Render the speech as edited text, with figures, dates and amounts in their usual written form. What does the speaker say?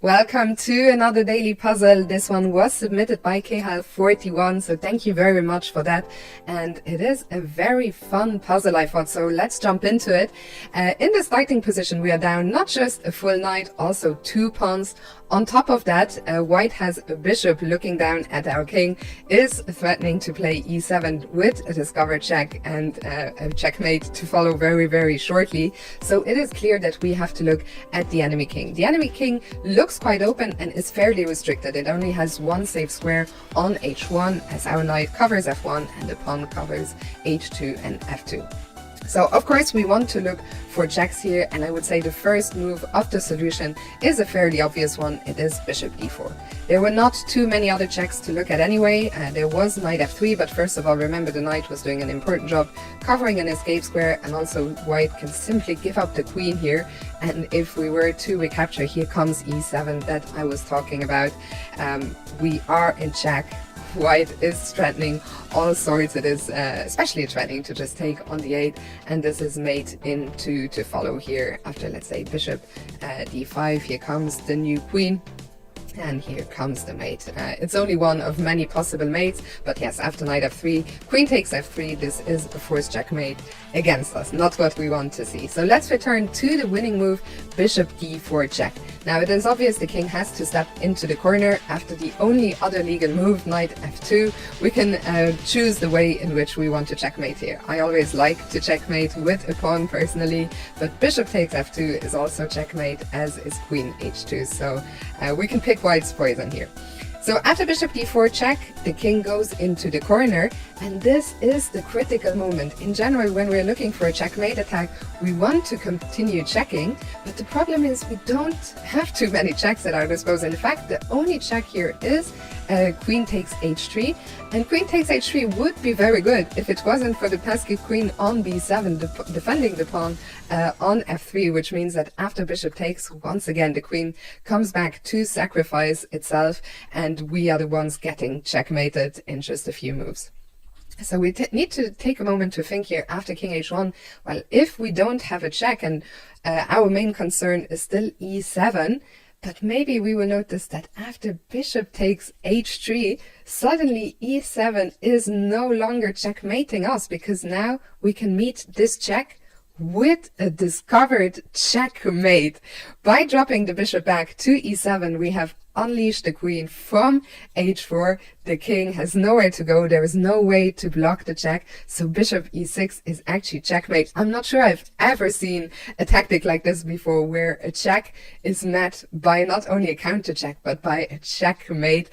Welcome to another daily puzzle. This one was submitted by KHAL41, so thank you very much for that. And it is a very fun puzzle, I thought, so let's jump into it. In the starting position, we are down not just a full knight, also 2 pawns. On top of that, white has a bishop looking down at our king, is threatening to play e7 with a discovered check and a checkmate to follow very, very shortly. So it is clear that we have to look at the enemy king. The enemy king looks quite open and is fairly restricted. It only has one safe square on h1 as our knight covers f1 and the pawn covers h2 and f2. So of course we want to look for checks here, and I would say the first move of the solution is a fairly obvious one. It is bishop d4. There were not too many other checks to look at anyway. There was knight f3, but first of all, remember the knight was doing an important job covering an escape square, and also white can simply give up the queen here. And if we were to recapture, here comes e7 that I was talking about. We are in check. White is threatening all sorts. It is especially threatening to just take on the 8, and this is mate into to follow here after, let's say, bishop d5. Here comes the new queen. And here comes the mate. It's only one of many possible mates, but yes, after knight f3, queen takes f3, this is a forced checkmate against us, not what we want to see. So let's return to the winning move, bishop d4 check. Now it is obvious the king has to step into the corner. After the only other legal move, knight f2, we can choose the way in which we want to checkmate here. I always like to checkmate with a pawn personally, but bishop takes f2 is also checkmate, as is queen h2, so we can pick white's poison here. So after bishop d4 check, the king goes into the corner, and this is the critical moment. In general, when we're looking for a checkmate attack, we want to continue checking, but the problem is we don't have too many checks at our disposal. In fact, the only check here is queen takes h3, and queen takes h3 would be very good if it wasn't for the pesky queen on b7 defending the pawn on f3, which means that after bishop takes, once again the queen comes back to sacrifice itself, and we are the ones getting checkmated in just a few moves. So we need to take a moment to think here after king h1. Well, if we don't have a check and our main concern is still e7, but maybe we will notice that after bishop takes h3, suddenly e7 is no longer checkmating us, because now we can meet this check with a discovered checkmate. By dropping the bishop back to e7, we have unleashed the queen from h4. The king has nowhere to go. There is no way to block the check. So bishop e6 is actually checkmate. I'm not sure I've ever seen a tactic like this before, where a check is met by not only a counter check, but by a checkmate.